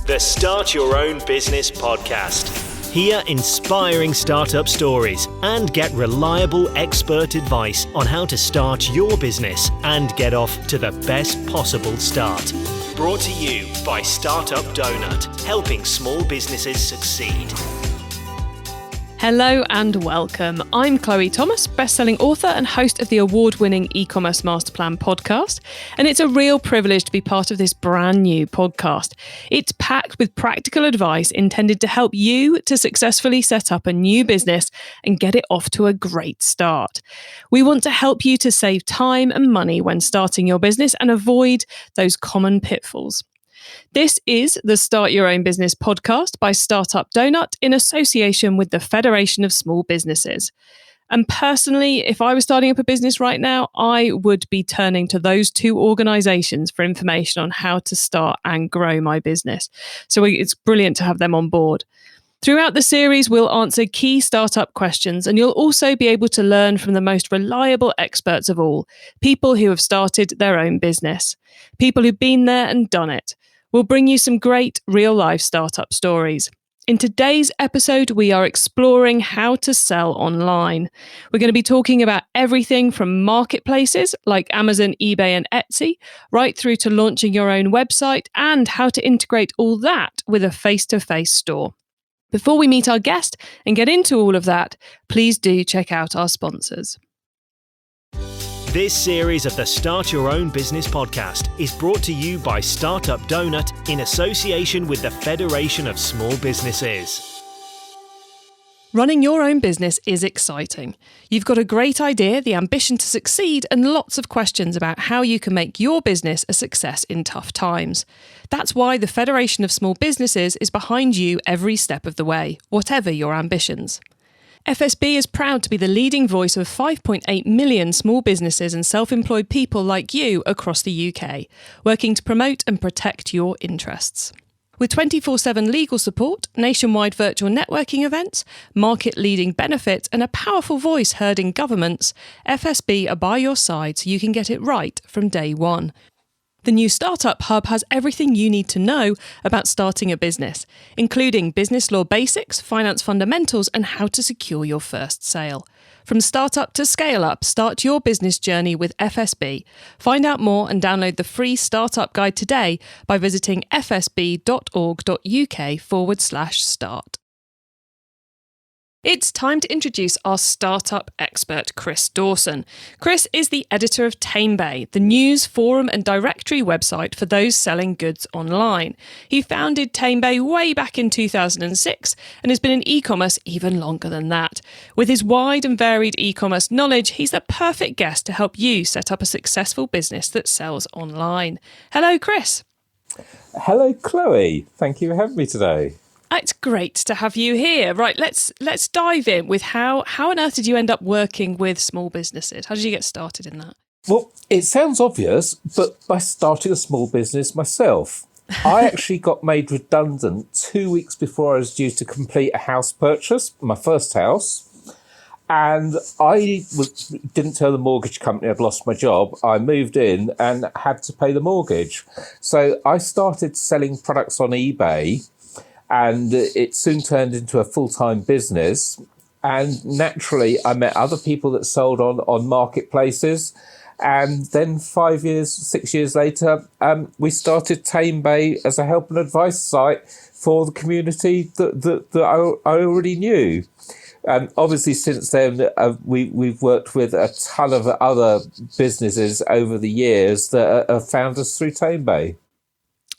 The Start Your Own Business podcast. Hear inspiring startup stories and get reliable expert advice on how to start your business and get off to the best possible start. Brought to you by Startup Donut, helping small businesses succeed. Hello and welcome. I'm Chloe Thomas, best-selling author and host of the award-winning e-commerce master plan podcast, and it's a real privilege to be part of this brand new podcast. It's packed with practical advice intended to help you to successfully set up a new business and get it off to a great start. We want to help you to save time and money when starting your business and avoid those common pitfalls. This is the Start Your Own Business podcast by Startup Donut in association with the Federation of Small Businesses. And personally, if I was starting up a business right now, I would be turning to those two organisations for information on how to start and grow my business. So it's brilliant to have them on board. Throughout the series, we'll answer key startup questions, and you'll also be able to learn from the most reliable experts of all, people who have started their own business, people who've been there and done it. We'll bring you some great real-life startup stories. In today's episode, we are exploring how to sell online. We're going to be talking about everything from marketplaces like Amazon, eBay, and Etsy, right through to launching your own website and how to integrate all that with a face-to-face store. Before we meet our guest and get into all of that, please do check out our sponsors. This series of the Start Your Own Business podcast is brought to you by Startup Donut in association with the Federation of Small Businesses. Running your own business is exciting. You've got a great idea, the ambition to succeed, and lots of questions about how you can make your business a success in tough times. That's why the Federation of Small Businesses is behind you every step of the way, whatever your ambitions. FSB is proud to be the leading voice of 5.8 million small businesses and self-employed people like you across the UK, working to promote and protect your interests. With 24/7 legal support, nationwide virtual networking events, market-leading benefits, and a powerful voice heard in governments, FSB are by your side so you can get it right from day one. The new Startup Hub has everything you need to know about starting a business, including business law basics, finance fundamentals, and how to secure your first sale. From startup to scale up, start your business journey with FSB. Find out more and download the free startup guide today by visiting fsb.org.uk/start. It's time to introduce our startup expert, Chris Dawson. Chris is the editor of Tamebay, the news, forum and directory website for those selling goods online. He founded Tamebay way back in 2006 and has been in e-commerce even longer than that. With his wide and varied e-commerce knowledge, he's the perfect guest to help you set up a successful business that sells online. Hello, Chris. Hello, Chloe. Thank you for having me today. It's great to have you here. Right, let's dive in with how on earth did you end up working with small businesses? How did you get started in that? Well, it sounds obvious, but by starting a small business myself. I actually got made redundant 2 weeks before I was due to complete a house purchase, my first house. And I didn't tell the mortgage company I'd lost my job. I moved in and had to pay the mortgage. So I started selling products on eBay. And it soon turned into a full-time business. And naturally, I met other people that sold on marketplaces. And then 6 years later, we started Tamebay as a help and advice site for the community that I already knew. And obviously, since then, we've worked with a ton of other businesses over the years that have found us through Tamebay.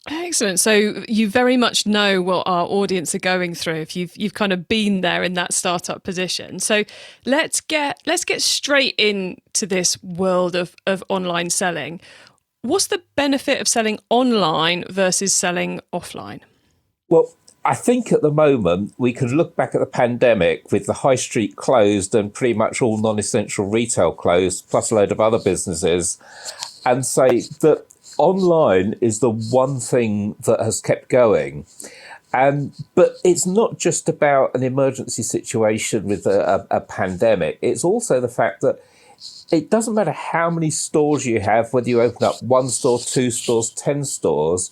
Excellent. So you very much know what our audience are going through if you've kind of been there in that startup position. So let's get straight into this world of online selling. What's the benefit of selling online versus selling offline? Well, I think at the moment we could look back at the pandemic with the high street closed and pretty much all non-essential retail closed, plus a load of other businesses, and say that online is the one thing that has kept going. But it's not just about an emergency situation with a pandemic. It's also the fact that it doesn't matter how many stores you have, whether you open up one store, two stores, 10 stores,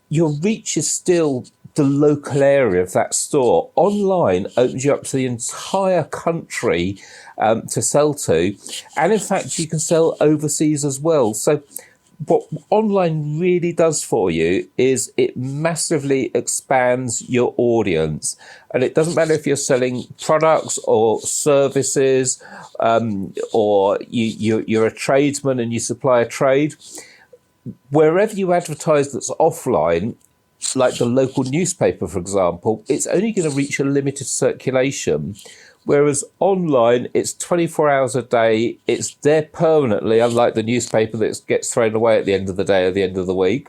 your reach is still the local area of that store. Online opens you up to the entire country to sell to. And in fact, you can sell overseas as well. So what online really does for you is it massively expands your audience. And it doesn't matter if you're selling products or services, or you're a tradesman and you supply a trade. Wherever you advertise that's offline, like the local newspaper, for example, it's only going to reach a limited circulation. Whereas online, it's 24 hours a day. It's there permanently, unlike the newspaper that gets thrown away at the end of the day or the end of the week.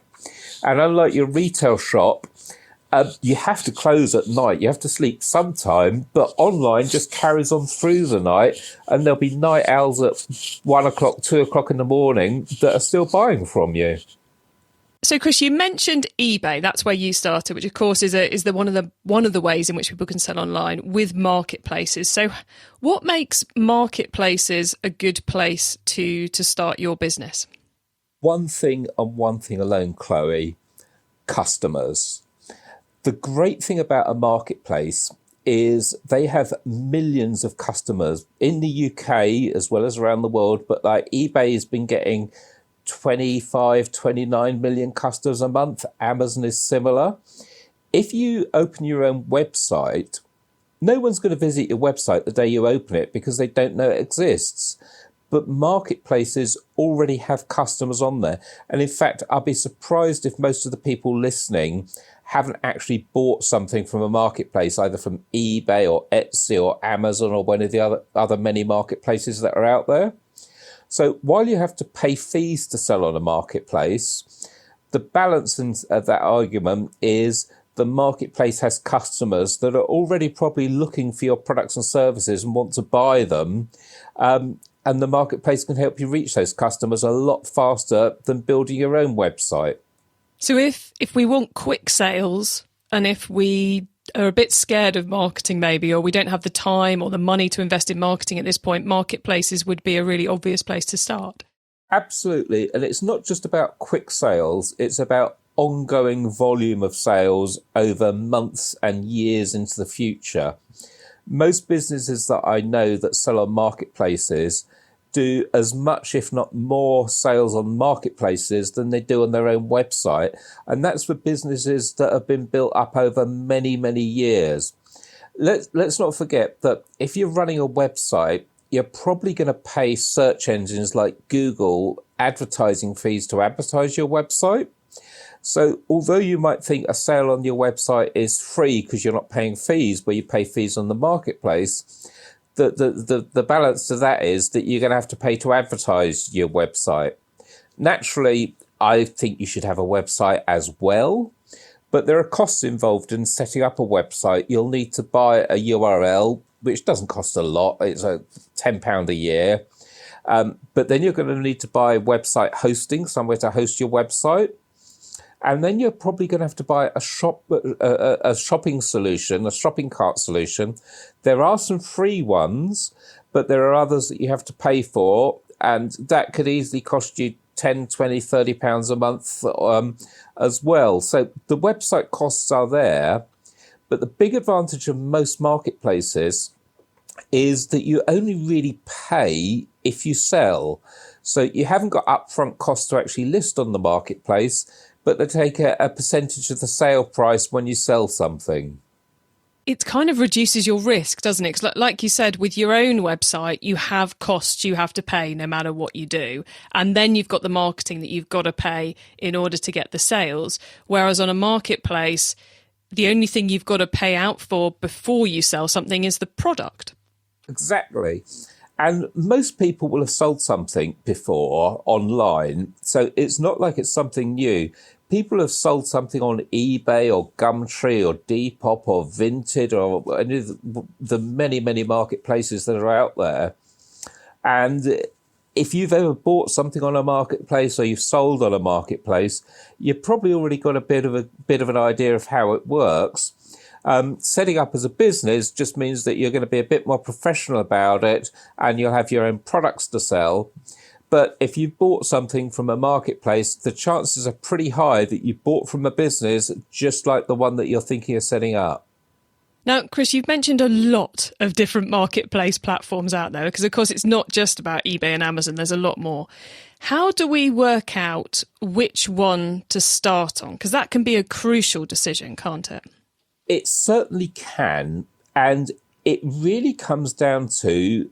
And unlike your retail shop, you have to close at night. You have to sleep sometime, but online just carries on through the night. And there'll be night owls at 1 o'clock, 2 o'clock in the morning that are still buying from you. So, Chris, you mentioned eBay. That's where you started, which, of course, is one of the ways in which people can sell online with marketplaces. So, what makes marketplaces a good place to start your business? One thing and one thing alone, Chloe: customers. The great thing about a marketplace is they have millions of customers in the UK as well as around the world. But like eBay has been getting 25, 29 million customers a month. Amazon is similar. If you open your own website, no one's going to visit your website the day you open it because they don't know it exists. But marketplaces already have customers on there. And in fact, I'd be surprised if most of the people listening haven't actually bought something from a marketplace, either from eBay or Etsy or Amazon or one of the other many marketplaces that are out there. So while you have to pay fees to sell on a marketplace, the balance of that argument is the marketplace has customers that are already probably looking for your products and services and want to buy them. And the marketplace can help you reach those customers a lot faster than building your own website. So if we want quick sales, and if we are a bit scared of marketing maybe, or we don't have the time or the money to invest in marketing at this point, marketplaces would be a really obvious place to start. Absolutely. And it's not just about quick sales, it's about ongoing volume of sales over months and years into the future. Most businesses that I know that sell on marketplaces do as much, if not more, sales on marketplaces than they do on their own website. And that's for businesses that have been built up over many, many years. Let's not forget that if you're running a website, you're probably going to pay search engines like Google advertising fees to advertise your website. So although you might think a sale on your website is free because you're not paying fees where you pay fees on the marketplace, the balance to that is that you're going to have to pay to advertise your website. Naturally, I think you should have a website as well, but there are costs involved in setting up a website. You'll need to buy a URL, which doesn't cost a lot. It's £10 a year. But then you're going to need to buy website hosting, somewhere to host your website. And then you're probably going to have to buy a shopping solution, a shopping cart solution. There are some free ones, but there are others that you have to pay for. And that could easily cost you 10, 20, 30 pounds a month as well. So the website costs are there. But the big advantage of most marketplaces is that you only really pay if you sell. So you haven't got upfront costs to actually list on the marketplace, but they take a percentage of the sale price when you sell something. It kind of reduces your risk, doesn't it? Because like you said, with your own website, you have costs you have to pay no matter what you do. And then you've got the marketing that you've got to pay in order to get the sales. Whereas on a marketplace, the only thing you've got to pay out for before you sell something is the product. Exactly. And most people will have sold something before online. So it's not like it's something new. People have sold something on eBay or Gumtree or Depop or Vinted or any of the many, many marketplaces that are out there. And if you've ever bought something on a marketplace or you've sold on a marketplace, you've probably already got a bit of an idea of how it works. Setting up as a business just means that you're going to be a bit more professional about it and you'll have your own products to sell. But if you bought something from a marketplace, the chances are pretty high that you bought from a business just like the one that you're thinking of setting up. Now, Chris, you've mentioned a lot of different marketplace platforms out there because, of course, it's not just about eBay and Amazon. There's a lot more. How do we work out which one to start on? Because that can be a crucial decision, can't it? It certainly can. And it really comes down to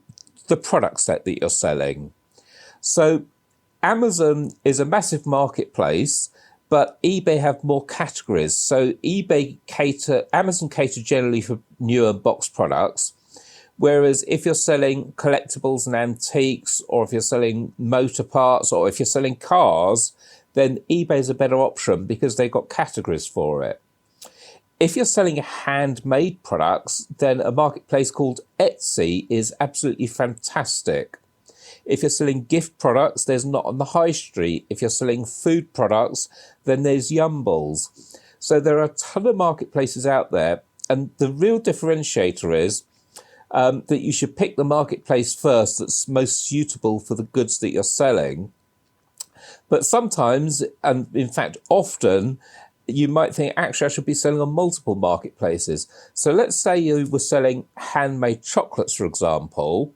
the product set that you're selling. So Amazon is a massive marketplace, but eBay have more categories. So Amazon cater generally for newer box products. Whereas if you're selling collectibles and antiques, or if you're selling motor parts, or if you're selling cars, then eBay is a better option because they've got categories for it. If you're selling handmade products, then a marketplace called Etsy is absolutely fantastic. If you're selling gift products, there's Not on the High Street. If you're selling food products, then there's Yumbles. So there are a ton of marketplaces out there. And the real differentiator is that you should pick the marketplace first that's most suitable for the goods that you're selling. But sometimes, and in fact often, you might think, actually, I should be selling on multiple marketplaces. So let's say you were selling handmade chocolates, for example,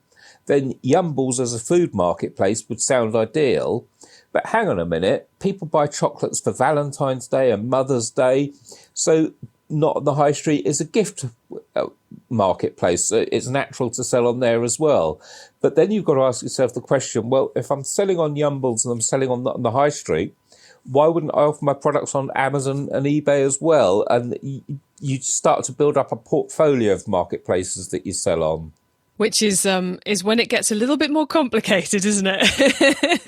then Yumbles as a food marketplace would sound ideal. But hang on a minute, people buy chocolates for Valentine's Day and Mother's Day. So Not on the High Street is a gift marketplace. So it's natural to sell on there as well. But then you've got to ask yourself the question, well, if I'm selling on Yumbles and I'm selling on Not on the High Street, why wouldn't I offer my products on Amazon and eBay as well? And you start to build up a portfolio of marketplaces that you sell on. Which is when it gets a little bit more complicated, isn't it?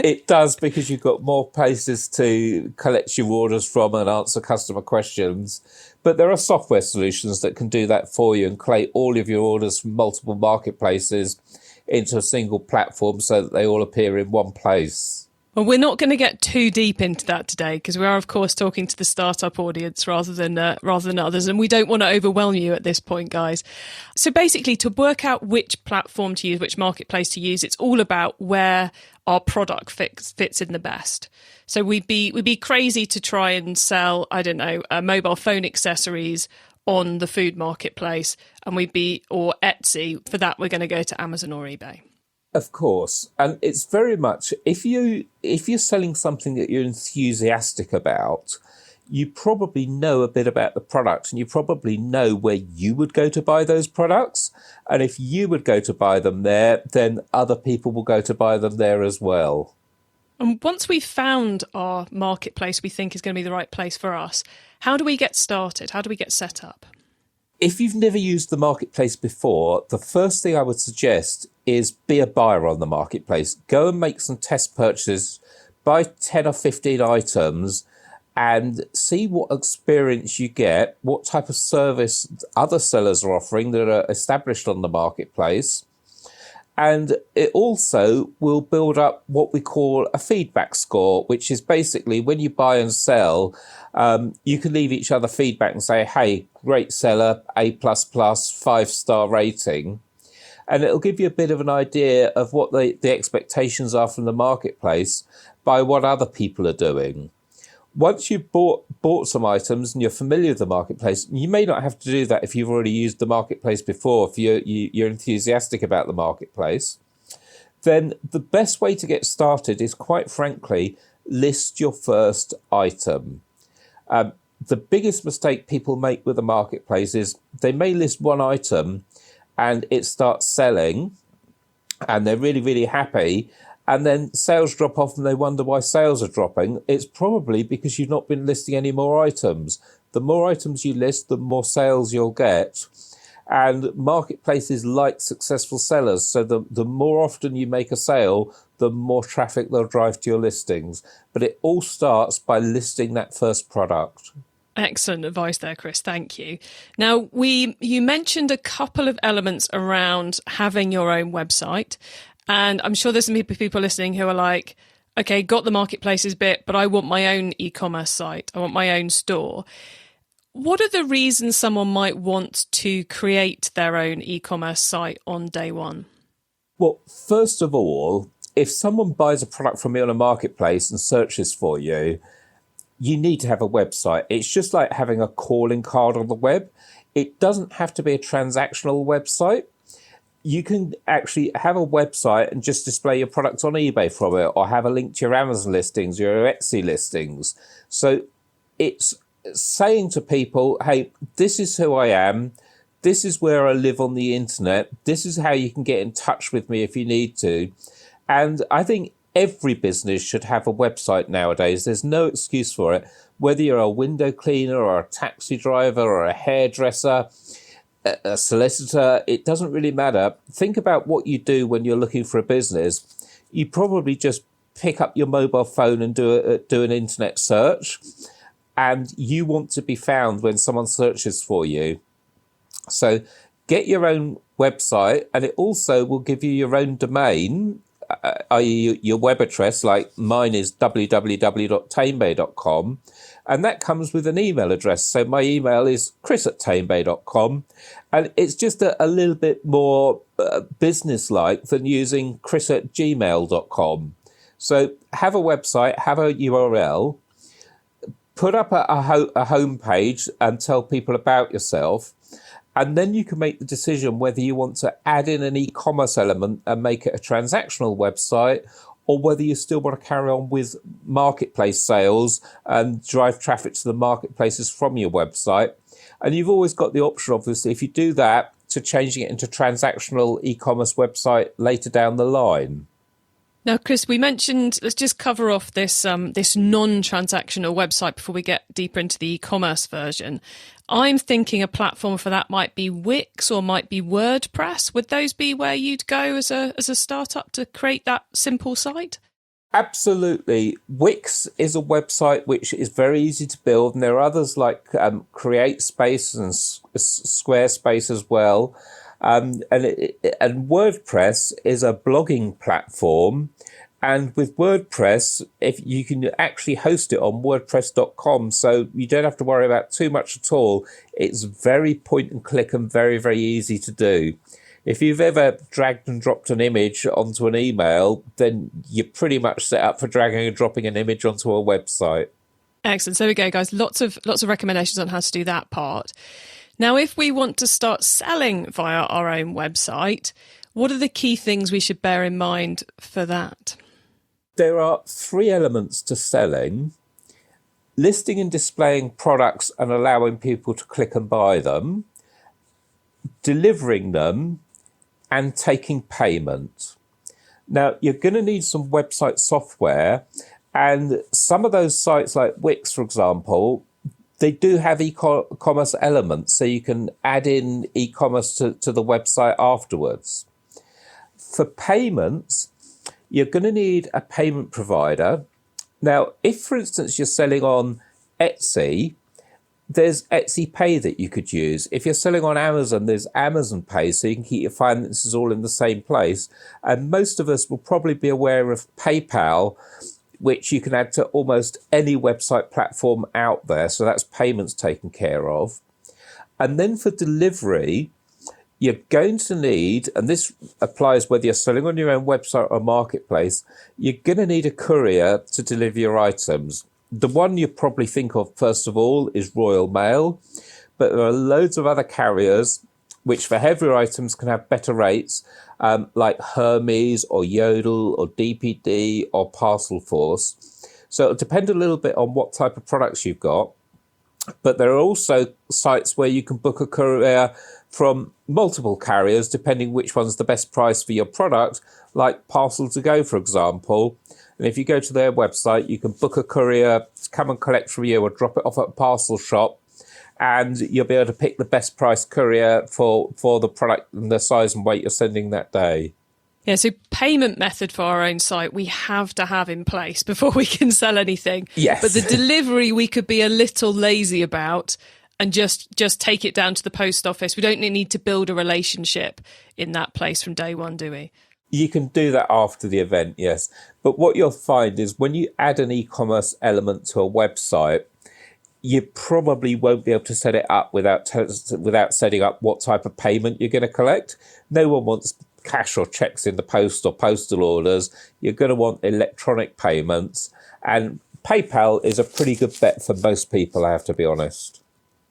It does, because you've got more places to collect your orders from and answer customer questions. But there are software solutions that can do that for you and collate all of your orders from multiple marketplaces into a single platform so that they all appear in one place. Well, we're not going to get too deep into that today because we are, of course, talking to the startup audience rather than others, and we don't want to overwhelm you at this point, guys. So basically, to work out which platform to use, which marketplace to use, it's all about where our product fits in the best. So we'd be crazy to try and sell, I don't know, mobile phone accessories on the food marketplace, and or Etsy. For that, we're going to go to Amazon or eBay. Of course. And it's very much, if you're selling something that you're enthusiastic about, you probably know a bit about the product and you probably know where you would go to buy those products. And if you would go to buy them there, then other people will go to buy them there as well. And once we've found our marketplace we think is going to be the right place for us, how do we get started? How do we get set up? If you've never used the marketplace before, the first thing I would suggest is be a buyer on the marketplace. Go and make some test purchases, buy 10 or 15 items and see what experience you get, what type of service other sellers are offering that are established on the marketplace. And it also will build up what we call a feedback score, which is basically when you buy and sell, you can leave each other feedback and say, hey, great seller, A++, 5-star rating. And it'll give you a bit of an idea of what the expectations are from the marketplace by what other people are doing. Once you've bought some items and you're familiar with the marketplace, you may not have to do that if you've already used the marketplace before, if you're enthusiastic about the marketplace. Then the best way to get started is, quite frankly, list your first item. The biggest mistake people make with the marketplace is they may list one item and it starts selling and they're really, really happy. And then sales drop off and they wonder why sales are dropping. It's probably because you've not been listing any more items. The more items you list, the more sales you'll get. And marketplaces like successful sellers. So the more often you make a sale, the more traffic they'll drive to your listings. But it all starts by listing that first product. Excellent advice there, Chris. Thank you. Now, you mentioned a couple of elements around having your own website. And I'm sure there's some people listening who are like, okay, got the marketplaces bit, but I want my own e-commerce site. I want my own store. What are the reasons someone might want to create their own e-commerce site on day one? Well, first of all, if someone buys a product from me on a marketplace and searches for you, you need to have a website. It's just like having a calling card on the web. It doesn't have to be a transactional website. You can actually have a website and just display your products on eBay from it, or have a link to your Amazon listings, your Etsy listings. So it's saying to people, hey, this is who I am. This is where I live on the internet. This is how you can get in touch with me if you need to. And I think every business should have a website nowadays. There's no excuse for it. Whether you're a window cleaner or a taxi driver or a hairdresser, a solicitor, it doesn't really matter. Think about what you do when you're looking for a business. You probably just pick up your mobile phone and do an internet search, and you want to be found when someone searches for you. So get your own website, and it also will give you your own domain, i.e. your web address, like mine is www.tamebay.com, and that comes with an email address. So my email is chris@tamebay.com, and it's just a little bit more business-like than using chris@gmail.com. So have a website, have a URL, put up a homepage and tell people about yourself. And then you can make the decision whether you want to add in an e-commerce element and make it a transactional website, or whether you still want to carry on with marketplace sales and drive traffic to the marketplaces from your website. And you've always got the option, obviously, if you do that, to changing it into transactional e-commerce website later down the line. Now, Chris, we mentioned, let's just cover off this non-transactional website before we get deeper into the e-commerce version. I'm thinking a platform for that might be Wix or might be WordPress. Would those be where you'd go as a startup to create that simple site? Absolutely. Wix is a website which is very easy to build, and there are others like CreateSpace and Squarespace as well. And WordPress is a blogging platform. And with WordPress, if you can actually host it on WordPress.com, so you don't have to worry about too much at all. It's very point and click and very, very easy to do. If you've ever dragged and dropped an image onto an email, then you're pretty much set up for dragging and dropping an image onto a website. Excellent. So there we go, guys. Lots of recommendations on how to do that part. Now, if we want to start selling via our own website, what are the key things we should bear in mind for that? There are 3 elements to selling: listing and displaying products and allowing people to click and buy them, delivering them, and taking payment. Now, you're going to need some website software, and some of those sites like Wix, for example, they do have e-commerce elements, so you can add in e-commerce to the website afterwards. For payments, you're going to need a payment provider. Now, if, for instance, you're selling on Etsy, there's Etsy Pay that you could use. If you're selling on Amazon, there's Amazon Pay, so you can keep your finances all in the same place. And most of us will probably be aware of PayPal, which you can add to almost any website platform out there. So that's payments taken care of. And then for delivery, you're going to need, and this applies whether you're selling on your own website or marketplace, you're going to need a courier to deliver your items. The one you probably think of first of all is Royal Mail, but there are loads of other carriers which for heavier items can have better rates, like Hermes or Yodel or DPD or Parcel Force. So it'll depend a little bit on what type of products you've got. But there are also sites where you can book a courier from multiple carriers, depending which one's the best price for your product, like Parcel to Go, for example. And if you go to their website, you can book a courier to come and collect from you or drop it off at a parcel shop, and you'll be able to pick the best price courier for the product and the size and weight you're sending that day. Yeah, so payment method for our own site we have to have in place before we can sell anything. Yes. But the delivery we could be a little lazy about and just take it down to the post office. We don't need to build a relationship in that place from day one, do we? You can do that after the event, yes. But what you'll find is when you add an e-commerce element to a website, you probably won't be able to set it up without setting up what type of payment you're going to collect. No one wants cash or checks in the post or postal orders. You're going to want electronic payments. And PayPal is a pretty good bet for most people, I have to be honest.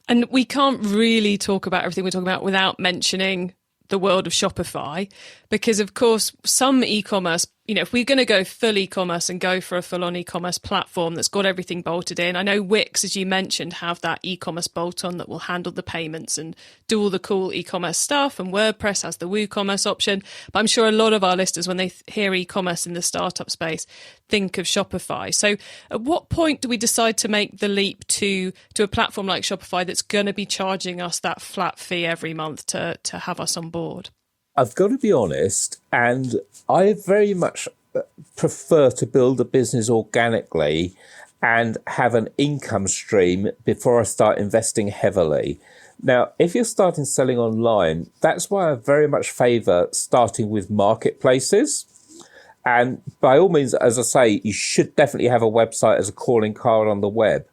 And we can't really talk about everything we're talking about without mentioning the world of Shopify, because of course some e-commerce, if we're going to go full e-commerce and go for a full-on e-commerce platform that's got everything bolted in, I know Wix, as you mentioned, have that e-commerce bolt-on that will handle the payments and do all the cool e-commerce stuff, and WordPress has the WooCommerce option. But I'm sure a lot of our listeners, when they hear e-commerce in the startup space, think of Shopify. So at what point do we decide to make the leap to a platform like Shopify that's going to be charging us that flat fee every month to have us on board? I've got to be honest, and I very much prefer to build a business organically and have an income stream before I start investing heavily. Now, if you're starting selling online, that's why I very much favour starting with marketplaces. And by all means, as I say, you should definitely have a website as a calling card on the web.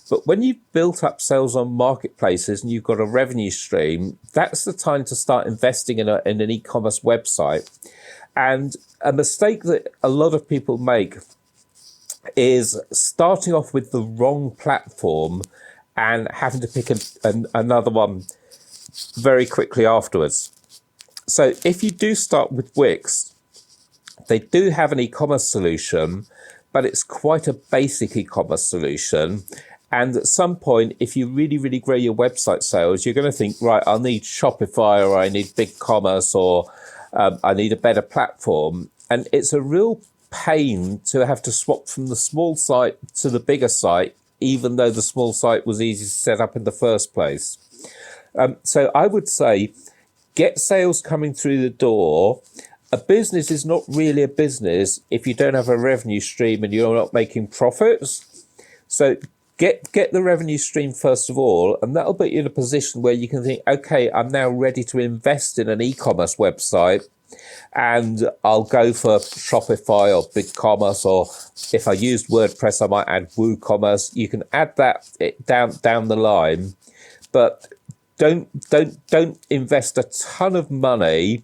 But when you've built up sales on marketplaces and you've got a revenue stream, that's the time to start investing in an e-commerce website. And a mistake that a lot of people make is starting off with the wrong platform and having to pick another one very quickly afterwards. So if you do start with Wix, they do have an e-commerce solution, but it's quite a basic e-commerce solution. And at some point, if you really, really grow your website sales, you're going to think, right, I'll need Shopify, or I need BigCommerce, or I need a better platform. And it's a real pain to have to swap from the small site to the bigger site, even though the small site was easy to set up in the first place. So I would say, get sales coming through the door. A business is not really a business if you don't have a revenue stream and you're not making profits. So Get the revenue stream first of all, and that'll put you in a position where you can think, okay, I'm now ready to invest in an e-commerce website, and I'll go for Shopify or BigCommerce, or if I used WordPress, I might add WooCommerce. You can add that down the line, but don't invest a ton of money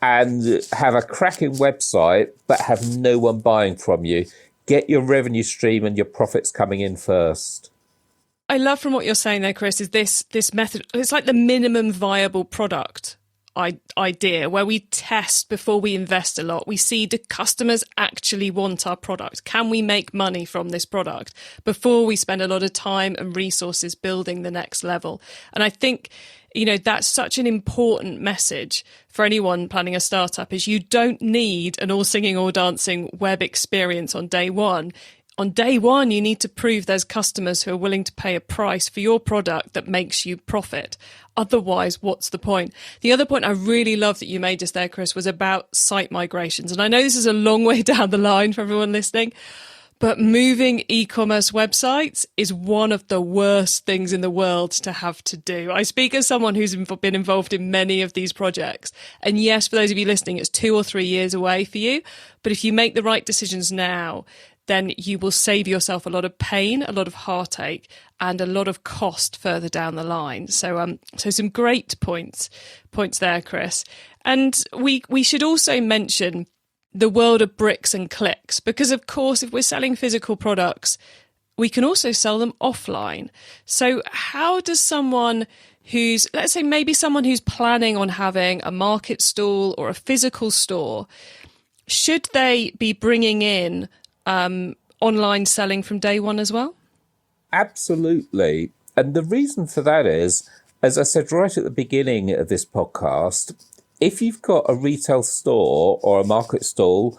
and have a cracking website but have no one buying from you. Get your revenue stream and your profits coming in first. I love from what you're saying there, Chris, is this method. It's like the minimum viable product idea, where we test before we invest a lot. We see, do customers actually want our product? Can we make money from this product before we spend a lot of time and resources building the next level? And I think, that's such an important message for anyone planning a startup, is you don't need an all singing, all dancing web experience on day one. On day one, you need to prove there's customers who are willing to pay a price for your product that makes you profit. Otherwise, what's the point? The other point I really love that you made just there, Chris, was about site migrations. And I know this is a long way down the line for everyone listening, but moving e-commerce websites is one of the worst things in the world to have to do. I speak as someone who's been involved in many of these projects. And yes, for those of you listening, it's 2 or 3 years away for you. But if you make the right decisions now, then you will save yourself a lot of pain, a lot of heartache, and a lot of cost further down the line. So some great points there, Chris. And we should also mention the world of bricks and clicks, because of course, if we're selling physical products, we can also sell them offline. So how does someone let's say maybe someone who's planning on having a market stall or a physical store, should they be bringing in online selling from day one as well? Absolutely. And the reason for that is, as I said right at the beginning of this podcast, if you've got a retail store or a market stall,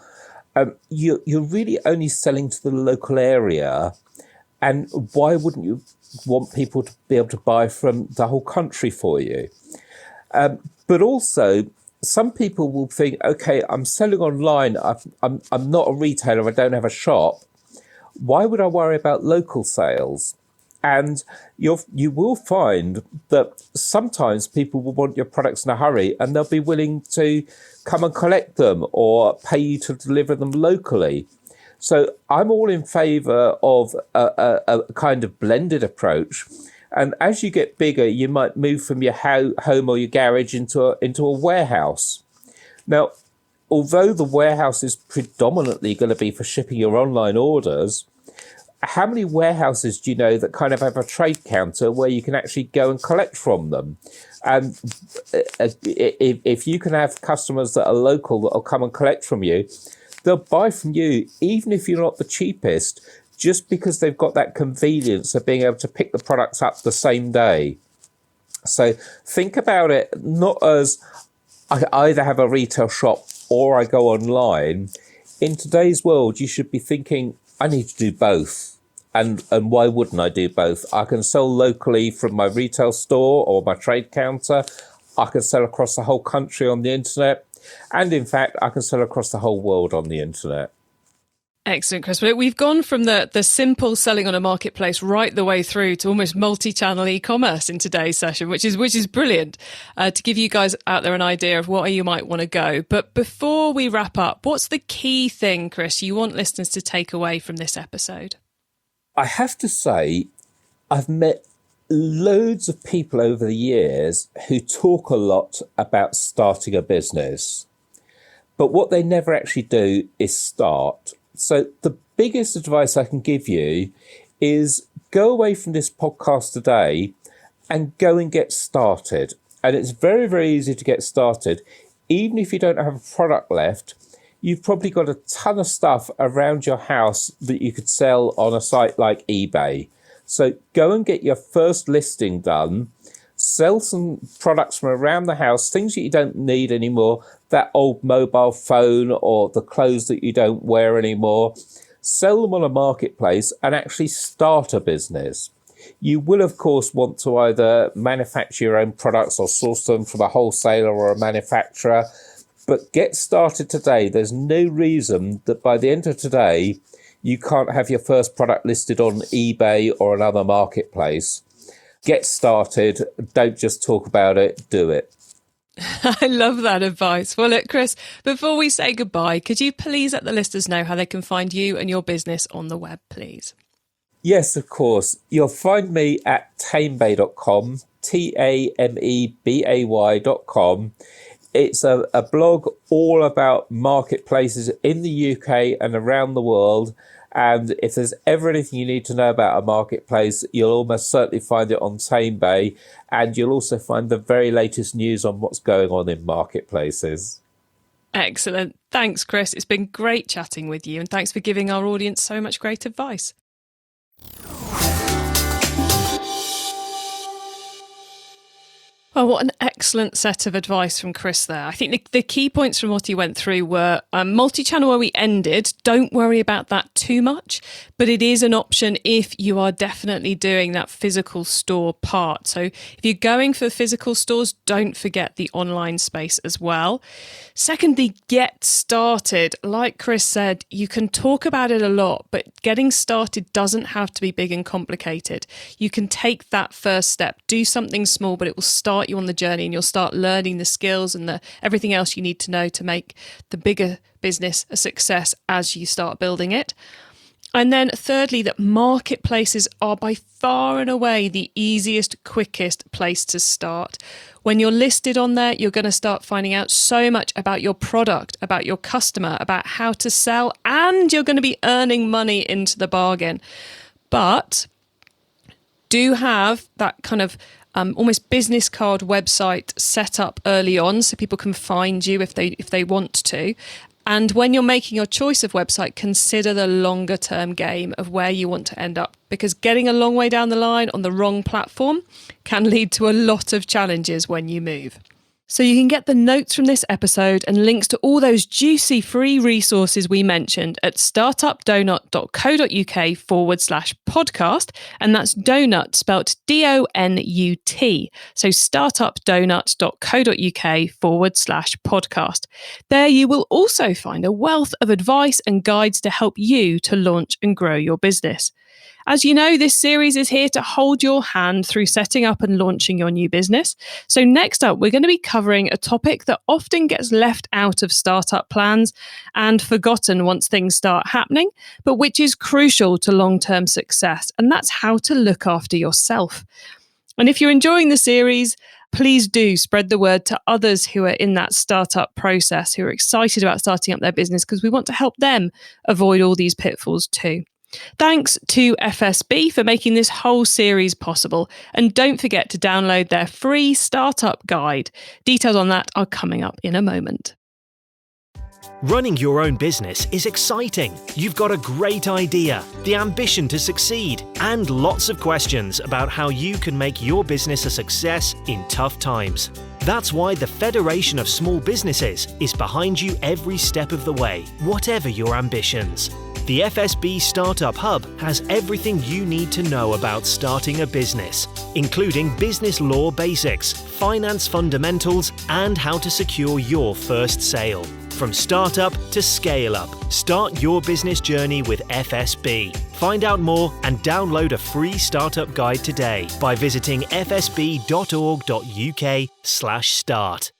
you're really only selling to the local area. And why wouldn't you want people to be able to buy from the whole country for you? But also, some people will think, okay, I'm selling online. I'm not a retailer. I don't have a shop. Why would I worry about local sales? And you will find that sometimes people will want your products in a hurry, and they'll be willing to come and collect them or pay you to deliver them locally. So I'm all in favour of a kind of blended approach. And as you get bigger, you might move from your home or your garage into a warehouse. Now, although the warehouse is predominantly going to be for shipping your online orders, how many warehouses do you know that kind of have a trade counter where you can actually go and collect from them? And if you can have customers that are local that will come and collect from you, they'll buy from you, even if you're not the cheapest, just because they've got that convenience of being able to pick the products up the same day. So think about it not as I either have a retail shop or I go online. In today's world, you should be thinking, I need to do both. And why wouldn't I do both? I can sell locally from my retail store or my trade counter. I can sell across the whole country on the internet. And in fact, I can sell across the whole world on the internet. Excellent, Chris. Well, we've gone from the simple selling on a marketplace right the way through to almost multi-channel e-commerce in today's session, which is brilliant, to give you guys out there an idea of where you might want to go. But before we wrap up, what's the key thing, Chris, you want listeners to take away from this episode? I have to say, I've met loads of people over the years who talk a lot about starting a business, but what they never actually do is start. So the biggest advice I can give you is go away from this podcast today and go and get started. And it's very, very easy to get started. Even if you don't have a product left, you've probably got a ton of stuff around your house that you could sell on a site like eBay. So go and get your first listing done, sell some products from around the house, things that you don't need anymore, that old mobile phone or the clothes that you don't wear anymore, sell them on a marketplace and actually start a business. You will, of course, want to either manufacture your own products or source them from a wholesaler or a manufacturer, but get started today. There's no reason that by the end of today, you can't have your first product listed on eBay or another marketplace. Get started. Don't just talk about it, do it. I love that advice. Well, look, Chris, before we say goodbye, could you please let the listeners know how they can find you and your business on the web, please? Yes, of course. You'll find me at tamebay.com, tamebay.com. It's a blog all about marketplaces in the UK and around the world. And if there's ever anything you need to know about a marketplace, you'll almost certainly find it on Tamebay. And you'll also find the very latest news on what's going on in marketplaces. Excellent. Thanks, Chris. It's been great chatting with you. And thanks for giving our audience so much great advice. Oh, what an excellent set of advice from Chris there. I think the key points from what he went through were multi-channel where we ended. Don't worry about that too much, but it is an option if you are definitely doing that physical store part. So if you're going for physical stores, don't forget the online space as well. Secondly, get started. Like Chris said, you can talk about it a lot, but getting started doesn't have to be big and complicated. You can take that first step, do something small, but it will start you on the journey and you'll start learning the skills and everything else you need to know to make the bigger business a success as you start building it. And then thirdly, that marketplaces are by far and away the easiest, quickest place to start. When you're listed on there, you're going to start finding out so much about your product, about your customer, about how to sell, and you're going to be earning money into the bargain. But do have that kind of almost business card website set up early on so people can find you if they want to. And when you're making your choice of website, consider the longer term game of where you want to end up, because getting a long way down the line on the wrong platform can lead to a lot of challenges when you move. So you can get the notes from this episode and links to all those juicy free resources we mentioned at startupdonut.co.uk/podcast. And that's donut spelt DONUT. So startupdonut.co.uk/podcast. There you will also find a wealth of advice and guides to help you to launch and grow your business. As you know, this series is here to hold your hand through setting up and launching your new business. So next up, we're going to be covering a topic that often gets left out of startup plans and forgotten once things start happening, but which is crucial to long-term success. And that's how to look after yourself. And if you're enjoying the series, please do spread the word to others who are in that startup process, who are excited about starting up their business, because we want to help them avoid all these pitfalls too. Thanks to FSB for making this whole series possible. And don't forget to download their free startup guide. Details on that are coming up in a moment. Running your own business is exciting. You've got a great idea, the ambition to succeed, and lots of questions about how you can make your business a success in tough times. That's why the Federation of Small Businesses is behind you every step of the way, whatever your ambitions. The FSB Startup Hub has everything you need to know about starting a business, including business law basics, finance fundamentals, and how to secure your first sale. From startup to scale up, start your business journey with FSB. Find out more and download a free startup guide today by visiting fsb.org.uk/start.